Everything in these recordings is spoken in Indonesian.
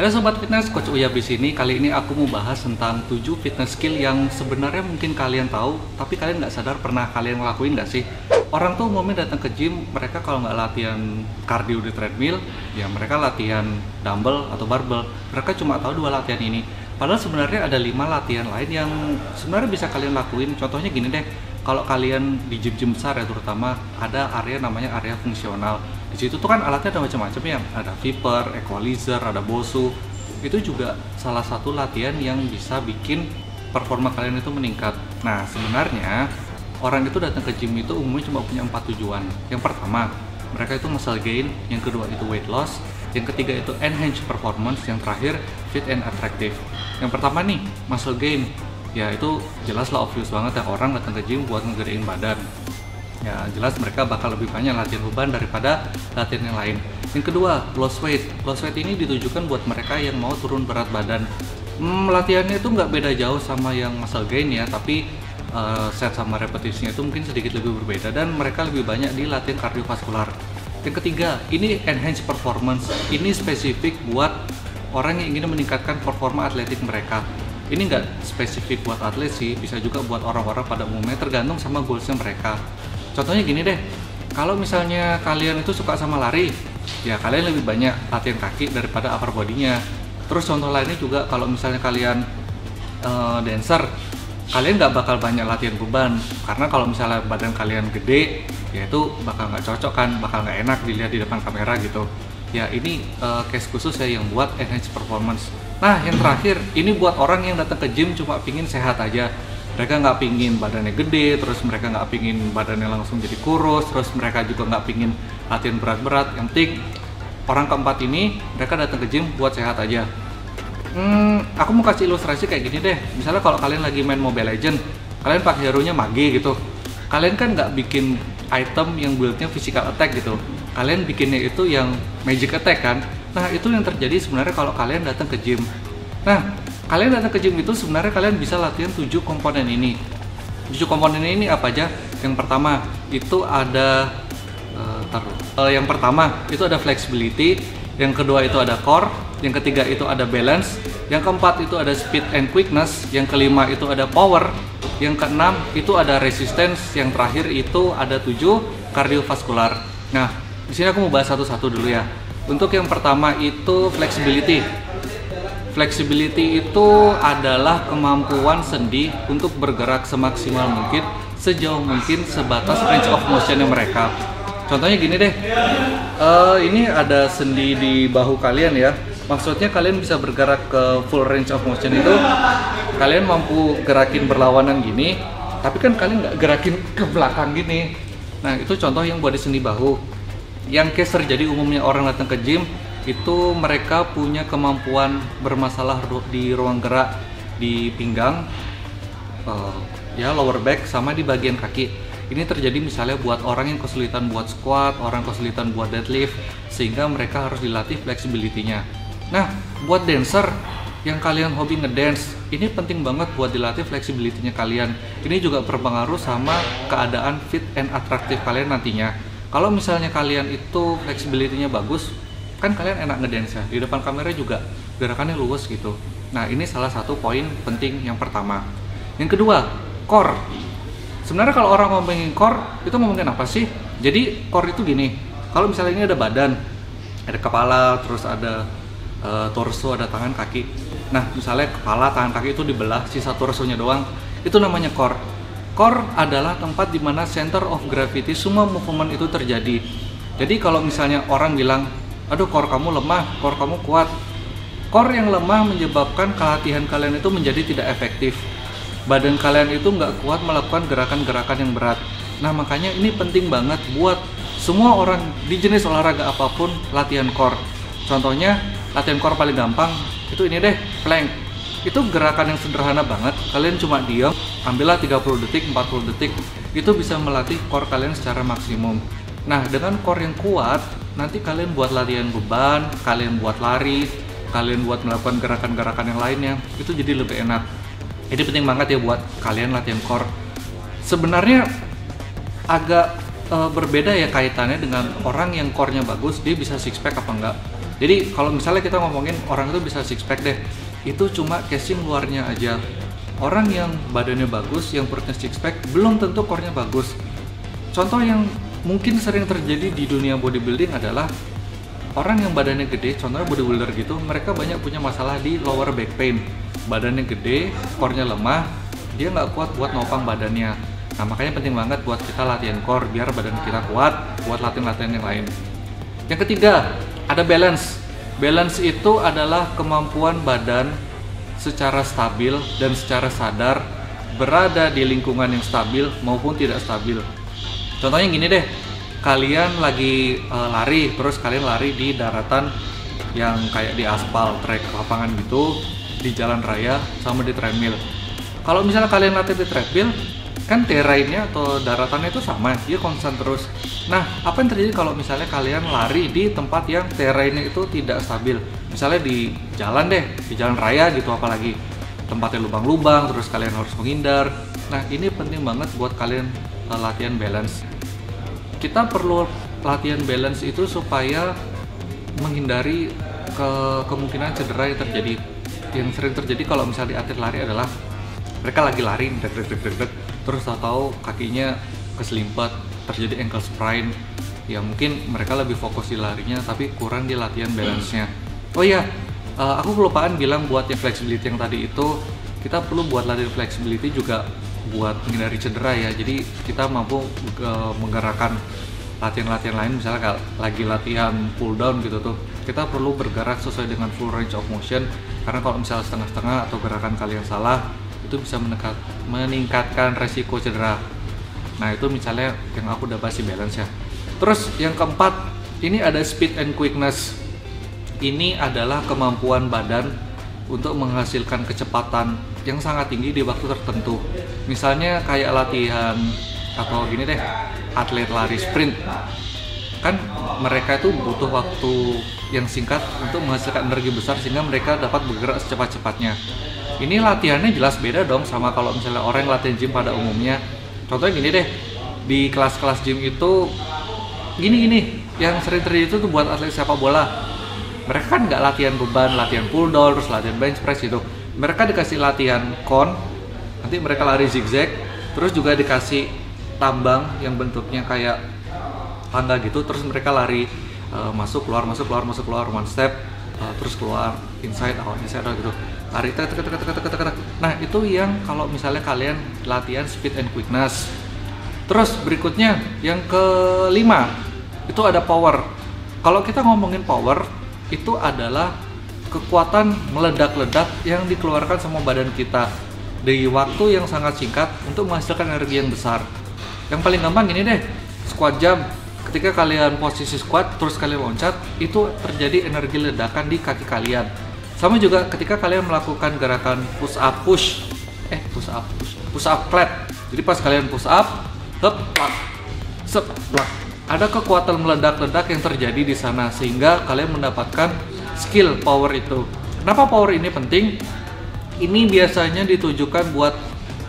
Halo Sobat Fitness, Coach Uyab di sini. Kali ini aku mau bahas tentang 7 fitness skill yang sebenarnya mungkin kalian tahu, tapi kalian nggak sadar pernah kalian ngelakuin nggak sih? Orang tuh umumnya datang ke gym, mereka kalau nggak latihan cardio di treadmill, ya mereka latihan dumbbell atau barbell. Mereka cuma tahu 2 latihan ini. Padahal sebenarnya ada 5 latihan lain yang sebenarnya bisa kalian lakuin. Contohnya gini deh, kalau kalian di gym-gym besar ya terutama, ada area namanya area fungsional. Di situ tuh kan alatnya ada macam-macam ya, ada Viper, equalizer, ada Bosu. Itu juga salah satu latihan yang bisa bikin performa kalian itu meningkat. Nah, sebenarnya orang itu datang ke gym itu umumnya cuma punya 4 tujuan. Yang pertama, mereka itu muscle gain, yang kedua itu weight loss, yang ketiga itu enhance performance, yang terakhir fit and attractive. Yang pertama nih, muscle gain. Ya itu jelas lah, obvious banget ya, orang datang ke gym buat ngegedein badan. Ya jelas mereka bakal lebih banyak latihan beban daripada latihan yang lain. Yang kedua, loss weight. Loss weight ini ditujukan buat mereka yang mau turun berat badan. Latihannya itu nggak beda jauh sama yang muscle gain ya, tapi set sama repetisinya itu mungkin sedikit lebih berbeda, dan mereka lebih banyak di latihan kardiovaskular. Yang ketiga, ini enhance performance. Ini spesifik buat orang yang ingin meningkatkan performa atletik mereka. Ini nggak spesifik buat atlet sih, bisa juga buat orang-orang pada umumnya, tergantung sama goalsnya mereka. Contohnya gini deh, kalau misalnya kalian itu suka sama lari, ya kalian lebih banyak latihan kaki daripada upper body-nya. Terus contoh lainnya juga, kalau misalnya kalian dancer, kalian nggak bakal banyak latihan beban, karena kalau misalnya badan kalian gede, ya itu bakal nggak cocok kan, bakal nggak enak dilihat di depan kamera gitu. Ya ini case khusus ya yang buat enhance performance. Nah yang terakhir, ini buat orang yang datang ke gym cuma pingin sehat aja. Mereka nggak pingin badannya gede, terus mereka nggak pingin badannya langsung jadi kurus, terus mereka juga nggak pingin latihan berat-berat. Yang penting orang keempat ini mereka datang ke gym buat sehat aja. Aku mau kasih ilustrasi kayak gini deh. Misalnya kalau kalian lagi main Mobile Legends, kalian pakai hero-nya Mage gitu. Kalian kan nggak bikin item yang build-nya physical attack gitu. Kalian bikinnya itu yang magic attack kan. Nah itu yang terjadi sebenarnya kalau kalian datang ke gym. Nah kalian datang ke gym itu sebenarnya kalian bisa latihan 7 komponen ini. 7 komponen ini apa aja? Yang pertama itu ada yang pertama itu ada flexibility, yang kedua itu ada core, yang ketiga itu ada balance, yang keempat itu ada speed and quickness, yang kelima itu ada power, yang keenam itu ada resistance, yang terakhir itu ada 7 kardiovaskular. Nah, di sini aku mau bahas satu-satu dulu ya. Untuk yang pertama itu flexibility. Flexibility itu adalah kemampuan sendi untuk bergerak semaksimal mungkin, sejauh mungkin sebatas range of motion mereka. Contohnya gini deh, ini ada sendi di bahu kalian ya. Maksudnya kalian bisa bergerak ke full range of motion itu, kalian mampu gerakin berlawanan gini, tapi kan kalian nggak gerakin ke belakang gini. Nah itu contoh yang buat di sendi bahu. Yang case terjadi umumnya orang datang ke gym, itu mereka punya kemampuan bermasalah di ruang gerak di pinggang, ya lower back, sama di bagian kaki. Ini terjadi misalnya buat orang yang kesulitan buat squat, orang kesulitan buat deadlift, sehingga mereka harus dilatih flexibility-nya. Nah, buat dancer yang kalian hobi ngedance, ini penting banget buat dilatih flexibility-nya kalian. Ini juga berpengaruh sama keadaan fit and attractive kalian nantinya. Kalau misalnya kalian itu flexibility-nya bagus, kan kalian enak ngedance ya, di depan kamera juga gerakannya luwes gitu. Nah ini salah satu poin penting yang pertama. Yang kedua, core. Sebenarnya kalau orang ngomongin core, itu ngomongin apa sih? Jadi core itu gini, kalau misalnya ini ada badan, ada kepala, terus ada torso, ada tangan, kaki. Nah misalnya kepala, tangan, kaki itu dibelah, sisa torsonya doang, itu namanya core. Core adalah tempat di mana center of gravity semua movement itu terjadi. Jadi kalau misalnya orang bilang, aduh core kamu lemah, core kamu kuat. Core yang lemah menyebabkan latihan kalian itu menjadi tidak efektif. Badan kalian itu nggak kuat melakukan gerakan-gerakan yang berat. Nah makanya ini penting banget buat semua orang di jenis olahraga apapun latihan core. Contohnya latihan core paling gampang itu ini deh, plank. Itu gerakan yang sederhana banget, kalian cuma diam, ambillah 30 detik, 40 detik. Itu bisa melatih core kalian secara maksimum. Nah dengan core yang kuat, nanti kalian buat latihan beban, kalian buat lari, kalian buat melakukan gerakan-gerakan yang lainnya, itu jadi lebih enak. Ini penting banget ya buat kalian latihan core. Sebenarnya agak berbeda ya kaitannya dengan orang yang core-nya bagus, dia bisa six pack apa enggak. Jadi kalau misalnya kita ngomongin orang itu bisa six pack deh, itu cuma casing luarnya aja. Orang yang badannya bagus, yang perutnya six pack, belum tentu core-nya bagus. Contoh yang mungkin sering terjadi di dunia bodybuilding adalah orang yang badannya gede, contohnya bodybuilder gitu, mereka banyak punya masalah di lower back pain. Badannya gede, core-nya lemah, dia nggak kuat buat nopang badannya. Nah makanya penting banget buat kita latihan core biar badan kita kuat buat latihan-latihan yang lain. Yang ketiga, ada balance. Balance itu adalah kemampuan badan secara stabil dan secara sadar berada di lingkungan yang stabil maupun tidak stabil. Contohnya gini deh, kalian lagi lari, terus kalian lari di daratan yang kayak di aspal, trek lapangan gitu, di jalan raya sama di treadmill. Kalau misalnya kalian latih di treadmill, kan terrainnya atau daratannya itu sama, dia konstan terus. Nah, apa yang terjadi kalau misalnya kalian lari di tempat yang terrainnya itu tidak stabil? Misalnya di jalan deh, di jalan raya gitu apalagi. Tempatnya lubang-lubang, terus kalian harus menghindar. Nah, ini penting banget buat kalian latihan balance. Kita perlu latihan balance itu supaya menghindari kemungkinan cedera yang terjadi. Yang sering terjadi kalau misalnya di atlet lari adalah mereka lagi lari, terus tahu-tahu kakinya keselimpet, terjadi ankle sprain. Ya mungkin mereka lebih fokus di larinya, tapi kurang di latihan balance-nya. Oh iya, aku kelupaan bilang buat yang flexibility yang tadi itu, kita perlu buat latihan flexibility juga buat menghindari cedera ya. Jadi kita mampu menggerakkan latihan-latihan lain, misalnya lagi latihan pull down gitu tuh, kita perlu bergerak sesuai dengan full range of motion. Karena kalau misalnya setengah-setengah atau gerakan kalian salah, itu bisa meningkatkan resiko cedera. Nah itu misalnya yang aku udah bahas di balance ya. Terus yang keempat, ini ada speed and quickness. Ini adalah kemampuan badan untuk menghasilkan kecepatan yang sangat tinggi di waktu tertentu. Misalnya kayak latihan atau gini deh, atlet lari sprint. Kan mereka itu butuh waktu yang singkat untuk menghasilkan energi besar sehingga mereka dapat bergerak secepat-cepatnya. Ini latihannya jelas beda dong sama kalau misalnya orang yang latihan gym pada umumnya. Contohnya gini deh, di kelas-kelas gym itu gini yang sering terjadi itu tuh buat atlet sepak bola. Mereka kan nggak latihan beban, latihan pull down, terus latihan bench press gitu. Mereka dikasih latihan cone, nanti mereka lari zigzag, terus juga dikasih tambang yang bentuknya kayak tangga gitu, terus mereka lari masuk keluar one step, terus keluar inside out gitu, lari tek. Nah itu yang kalau misalnya kalian latihan speed and quickness. Terus berikutnya yang kelima itu ada power. Kalau kita ngomongin power, itu adalah kekuatan meledak-ledak yang dikeluarkan sama badan kita di waktu yang sangat singkat untuk menghasilkan energi yang besar. Yang paling gampang gini deh, squat jump. Ketika kalian posisi squat terus kalian loncat, itu terjadi energi ledakan di kaki kalian. Sama juga ketika kalian melakukan gerakan push up flat. Jadi pas kalian push up, ada kekuatan meledak-ledak yang terjadi di sana sehingga kalian mendapatkan skill power itu. Kenapa power ini penting? Ini biasanya ditujukan buat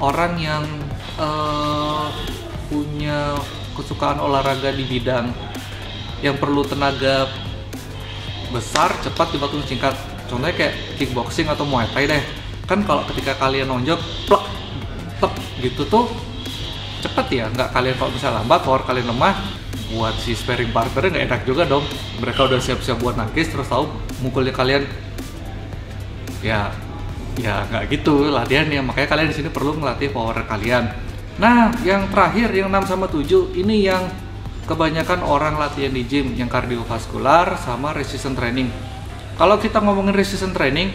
orang yang punya kesukaan olahraga di bidang yang perlu tenaga besar, cepat di waktu singkat. Contohnya kayak kickboxing atau muay thai deh. Kan kalau ketika kalian nonjok, plak, gitu tuh cepet ya. Nggak kalian kalau misalnya lambat, power kalian lemah, buat si sparring partner nggak enak juga dong. Mereka udah siap-siap buat nangkis, terus tahu mukulnya kalian ya nggak gitu latihannya. Makanya kalian di sini perlu melatih power kalian. Nah, yang terakhir, yang 6 sama 7, ini yang kebanyakan orang latihan di gym, yang kardiovaskular sama resistance training. Kalau kita ngomongin resistance training,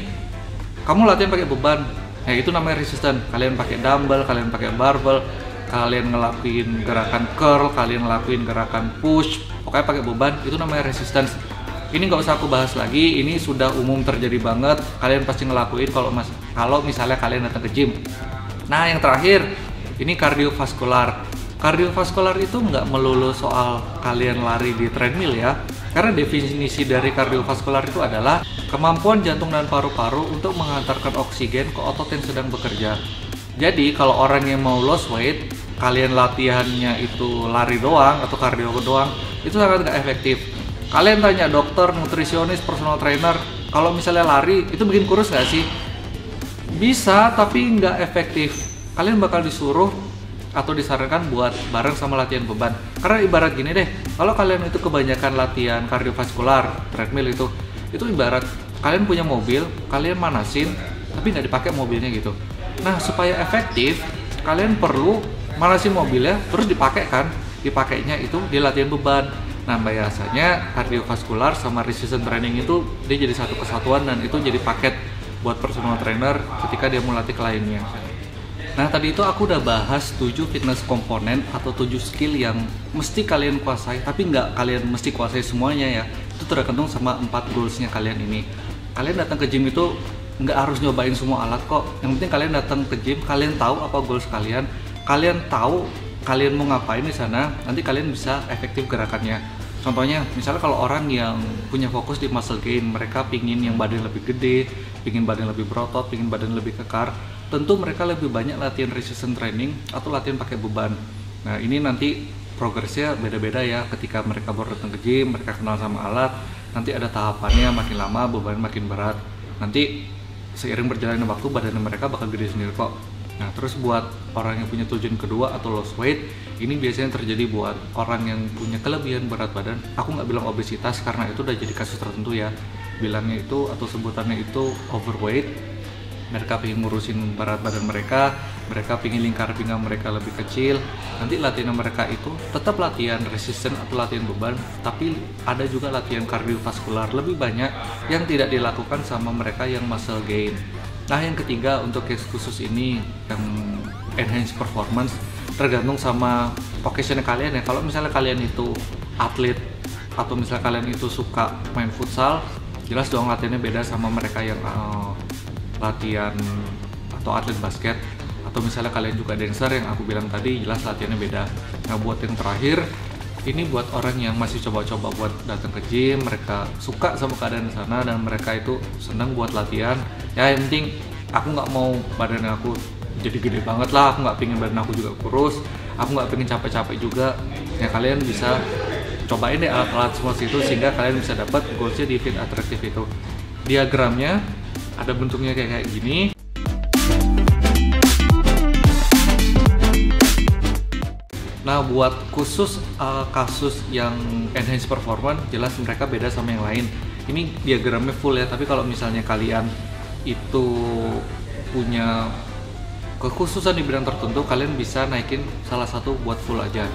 kamu latihan pakai beban, ya itu namanya resistance. Kalian pakai dumbbell, kalian pakai barbell, kalian ngelakuin gerakan curl, kalian ngelakuin gerakan push, pokoknya pakai beban, itu namanya resistance. Ini nggak usah aku bahas lagi, ini sudah umum terjadi banget. Kalian pasti ngelakuin kalau misalnya kalian datang ke gym. Nah, yang terakhir, ini kardiovaskular. Kardiovaskular itu nggak melulu soal kalian lari di treadmill ya. Karena definisi dari kardiovaskular itu adalah kemampuan jantung dan paru-paru untuk mengantarkan oksigen ke otot yang sedang bekerja. Jadi kalau orang yang mau lost weight, kalian latihannya itu lari doang atau kardio doang, itu sangat nggak efektif. Kalian tanya dokter, nutrisionis, personal trainer, kalau misalnya lari itu bikin kurus nggak sih? Bisa, tapi nggak efektif. Kalian bakal disuruh atau disarankan buat bareng sama latihan beban. Karena ibarat gini deh, kalau kalian itu kebanyakan latihan kardiovaskular, treadmill itu ibarat kalian punya mobil, kalian manasin, tapi nggak dipakai mobilnya gitu. Nah, supaya efektif, kalian perlu manasin mobilnya, terus dipakai kan? Dipakainya itu di latihan beban. Nah, biasanya kardiovaskular sama resistance training itu dia jadi satu kesatuan dan itu jadi paket buat personal trainer ketika dia mau latih kliennya. Nah, tadi itu aku udah bahas 7 fitness komponen atau 7 skill yang mesti kalian kuasai, tapi nggak kalian mesti kuasai semuanya ya. Itu tergantung sama 4 goals-nya kalian ini. Kalian datang ke gym itu nggak harus nyobain semua alat kok. Yang penting kalian datang ke gym, kalian tahu apa goals kalian tahu kalian mau ngapain di sana, nanti kalian bisa efektif gerakannya. Contohnya, misalnya kalau orang yang punya fokus di muscle gain, mereka pingin yang badan lebih gede, pingin badan lebih berotot, pingin badan lebih kekar, tentu mereka lebih banyak latihan resistance training atau latihan pakai beban. Nah, ini nanti progresnya beda-beda ya. Ketika mereka baru datang ke gym, mereka kenal sama alat, nanti ada tahapannya, makin lama beban makin berat. Nanti seiring berjalannya waktu badan mereka bakal gede sendiri kok. Nah, terus buat orang yang punya tujuan kedua atau lost weight, ini biasanya terjadi buat orang yang punya kelebihan berat badan. Aku nggak bilang obesitas karena itu udah jadi kasus tertentu ya. Bilangnya itu atau sebutannya itu overweight. Mereka pengen ngurusin berat badan mereka pengen lingkar pinggang mereka lebih kecil. Nanti latihan mereka itu tetap latihan resistance atau latihan beban, tapi ada juga latihan kardiovaskular lebih banyak yang tidak dilakukan sama mereka yang muscle gain. Nah, yang ketiga untuk case khusus ini yang enhance performance tergantung sama occasion kalian ya. Kalau misalnya kalian itu atlet atau misalnya kalian itu suka main futsal, jelas dong latihannya beda sama mereka yang latihan atau atlet basket. Atau misalnya kalian juga dancer yang aku bilang tadi, jelas latihannya beda. Nah, buat yang terakhir ini buat orang yang masih coba-coba buat datang ke gym, mereka suka sama keadaan di sana dan mereka itu senang buat latihan. Ya, yang penting aku nggak mau badan aku jadi gede banget lah, aku nggak pengen badan aku juga kurus, aku nggak pengen capek-capek juga. Ya, kalian bisa cobain deh alat-alat semua itu sehingga kalian bisa dapat goalsnya di Fit Attractive itu. Diagramnya ada bentuknya kayak gini. Nah, buat khusus kasus yang enhance performance, jelas mereka beda sama yang lain. Ini diagramnya full ya, tapi kalau misalnya kalian itu punya kekhususan di bidang tertentu, kalian bisa naikin salah satu buat full aja.